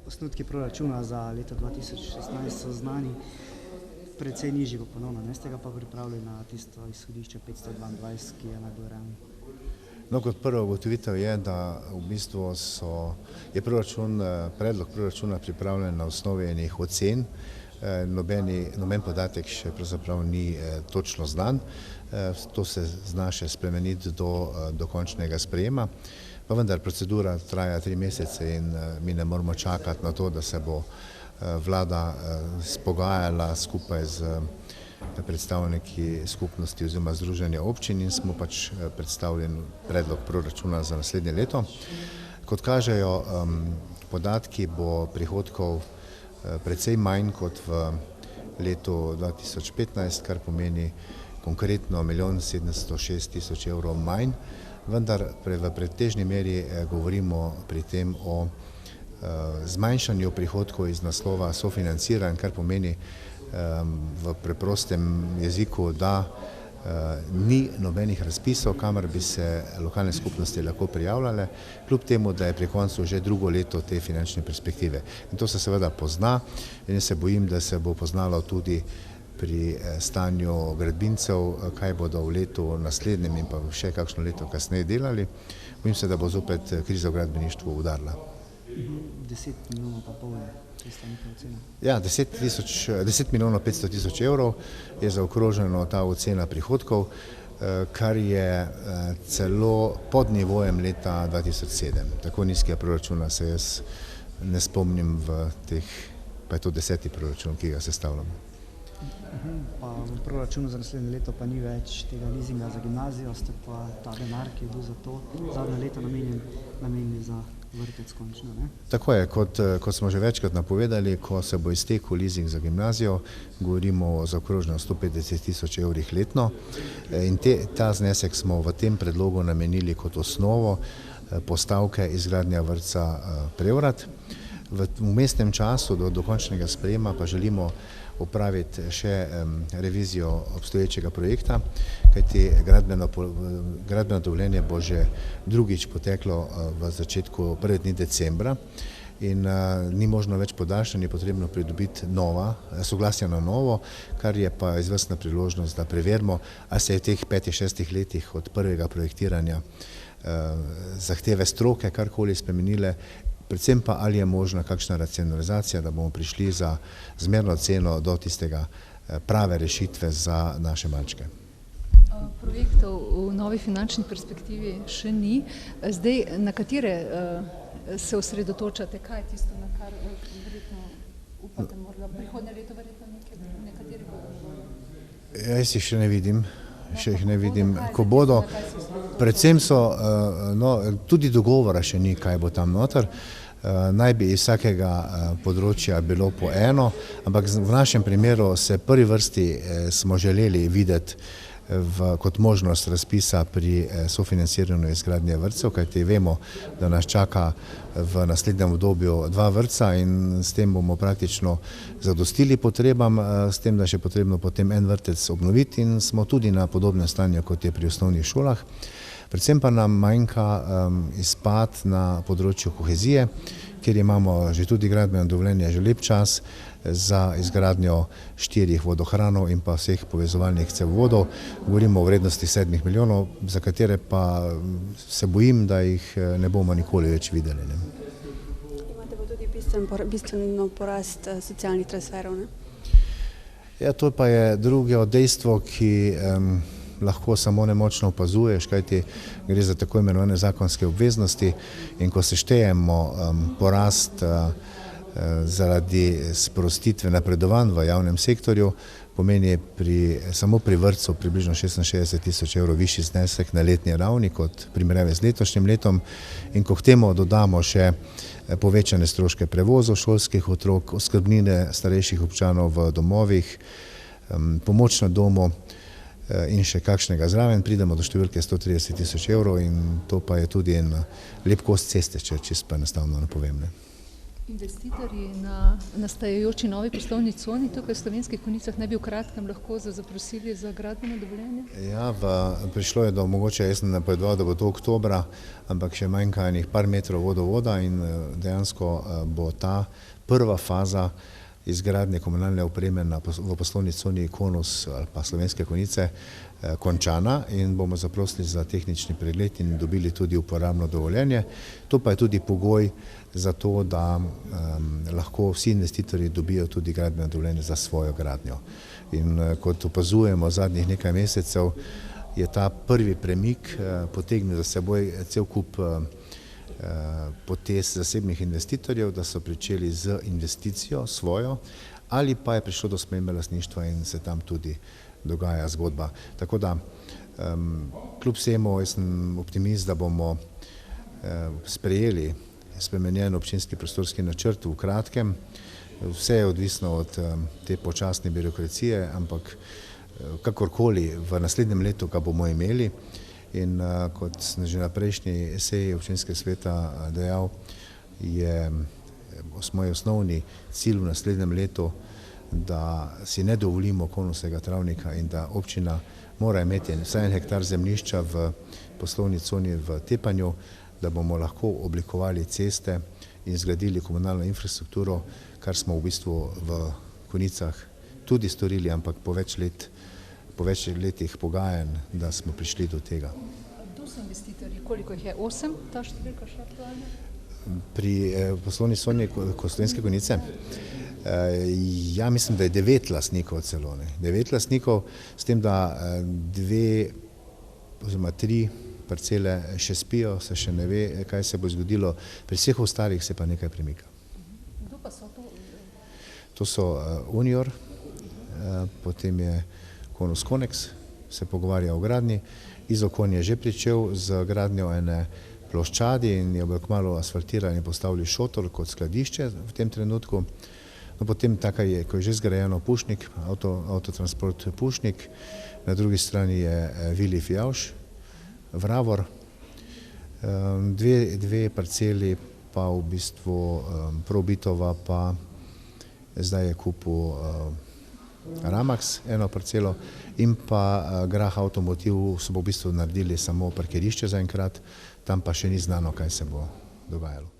Osnutki proračuna za leto 2016 so znani, precej nižji bo ponovno, ne ste ga pa pripravili na tisto izhodišče 522, ki je najbolj realno. No, kot prva ugotovitev je, da v bistvu je predlog proračuna pripravljen na osnovi enih ocen, noben podatek še pravzaprav ni točno znan, to se zna še spremeniti do končnega sprejema, pa vendar procedura traja 3 mesece in mi ne moramo čakati na to, da se bo vlada spogajala skupaj z predstavniki skupnosti oziroma združenja občin in smo pač predstavili predlog proračuna za naslednje leto. Kot kažejo podatki, bo prihodkov precej manj kot v letu 2015, kar pomeni konkretno 1 706 000 evrov manj, vendar v pretežni meri govorimo pri tem o zmanjšanju prihodkov iz naslova sofinanciranj, kar pomeni v preprostem jeziku, da ni nobenih razpisov, kamor bi se lokalne skupnosti lahko prijavljale, kljub temu, da je pri koncu že drugo leto te finančne perspektive. In to se seveda pozna in se bojim, da se bo poznalo tudi pri stanju gradbincev, kaj bodo v letu naslednjem in pa še kakšno leto kasneje delali. Bojim se, da bo zopet kriza v gradbeništvu udarila. 10 milijonov pa pol je tista neka ocena. Ja, 10 milijonov 500 000 evrov je zaokroženo ta ocena prihodkov, kar je celo pod nivojem leta 2007. Tako nizkega proračuna se jaz ne spomnim v teh, pa je to 10. proračun, ki ga sestavljamo. Pa v proračunu za naslednje leto pa ni več tega leasinga za gimnazijo, ste pa ta denar, ki je bil za to zadnje leto namenili za vrtec končno, ne? Tako je, kot smo že večkrat napovedali, ko se bo iztekel leasing za gimnazijo, govorimo o zaokroženo 150 000 evrih letno in ta znesek smo v tem predlogu namenili kot osnovo postavke izgradnja vrtca Prevrad. V vmesnem času do končnega sprejema pa želimo opraviti še revizijo obstoječega projekta, kajti gradbeno dovoljenje bo že drugič poteklo v začetku prvih dni decembra in ni možno več podaljšanje, potrebno pridobiti soglasje na novo, kar je pa izvrstna priložnost, da preverimo, ali se je v teh 5-6 letih od prvega projektiranja zahteve stroke karkoli spremenile, predvsem pa ali je možna kakšna racionalizacija, da bomo prišli za zmerno ceno do tistega prave rešitve za naše malčke. Projektov v novi finančni perspektivi še ni. Zdaj, na katere se osredotočate? Kaj je tisto, na kar verjetno upate morda prihodnje leto verjetno nekateri bodo? Jaz jih še ne vidim, ko bodo. Predvsem tudi dogovora še ni, kaj bo tam noter. Naj bi iz vsakega področja bilo po eno, ampak v našem primeru se prvi vrsti smo želeli videti kot možnost razpisa pri sofinanciranju izgradnje vrtcev, kajti vemo, da nas čaka v naslednjem obdobju 2 vrtca in s tem bomo praktično zadostili potrebam, s tem, da še potrebno potem en vrtec obnoviti in smo tudi na podobnem stanju, kot je pri osnovnih šolah. Predvsem pa nam manjka izpad na področju kohezije, kjer imamo že tudi gradbeno dovoljenje že lep čas za izgradnjo 4 vodohranov in pa vseh povezovalnih cevovodov. Govorimo o vrednosti 7 milijonov, za katere pa se bojim, da jih ne bomo nikoli več videli. Imate pa tudi bistveno porast socialnih transferov, ne? Ja, to pa je drugo dejstvo, ki lahko samo nemočno opazuješ, kajti gre za tako imenovane zakonske obveznosti in ko seštejemo porast zaradi sprostitve napredovanj v javnem sektorju, pomeni samo pri vrtcu približno 66 000 evrov višji znesek na letni ravni kot primerjavi z letošnjim letom in ko k temu dodamo še povečane stroške prevozov šolskih otrok, oskrbnine starejših občanov v domovih, pomoč na domu in še kakšnega zraven, pridemo do številke 130 000 evrov in to pa je tudi en lep kos ceste, če čisto enostavno napovem. Investitorji na nastajajoči novi poslovni coni tukaj v Slovenskih Konjicah ne bi v kratkem lahko zaprosili za gradbeno dovoljenje? Ja, prišlo je do, mogoče jaz sem napovedoval, da bo to oktobra, ampak še manjka enih par metrov vodovoda in dejansko bo ta prva faza izgradnje komunalne opreme v poslovni coni Konus ali pa Slovenske Konjice končana in bomo zaprosili za tehnični pregled in dobili tudi uporabno dovoljenje. To pa je tudi pogoj za to, da lahko vsi investitorji dobijo tudi gradbeno dovoljenje za svojo gradnjo. In kot opazujemo zadnjih nekaj mesecev, je ta prvi premik potegnil za seboj cel kup potez zasebnih investitorjev, da so pričeli z investicijo svojo ali pa je prišlo do spremembe lastništva in se tam tudi dogaja zgodba. Tako da, kljub vsemu, jaz sem optimist, da bomo sprejeli spremenjen občinski prostorski načrt v kratkem. Vse je odvisno od te počasne birokracije, ampak kakorkoli v naslednjem letu ga bomo imeli. In kot sem že na prejšnji seji občinskega sveta dejal, je moj osnovni cilj v naslednjem letu, da si ne dovolimo konusnega travnika in da občina mora imeti vsaj 1 hektar zemljišča v poslovni coni v Tepanju, da bomo lahko oblikovali ceste in zgradili komunalno infrastrukturo, kar smo v bistvu v Konjicah tudi storili, ampak po več letih pogajanj, da smo prišli do tega. Kdo so investitorji? Koliko jih je? 8? Ta številka še aktualna? Pri poslovni coni Slovenske Konjice? Ja, mislim, da je 9 lastnikov celo. 9 lastnikov, s tem, da 2 oziroma 3 parcele še spijo, se še ne ve, kaj se bo zgodilo. Pri vseh ostalih se pa nekaj premika. Kdo pa so to? To so Unior, potem je Konus Konex, se pogovarja o gradnji. Izokon je že pričel z gradnjo ene ploščadi in jo bo kmalu asfaltirali in postavili šotor kot skladišče v tem trenutku. No, potem tako je, ko je že zgrajeno Pušnik, avtotransport Pušnik, na drugi strani je Vili Fijavš, Vravor, 2 parceli pa v bistvu Probitova pa zdaj je kupil Ramax, 1 parcelo in pa Grah Automotiv so v bistvu naredili samo parkirišče zaenkrat, tam pa še ni znano, kaj se bo dogajalo.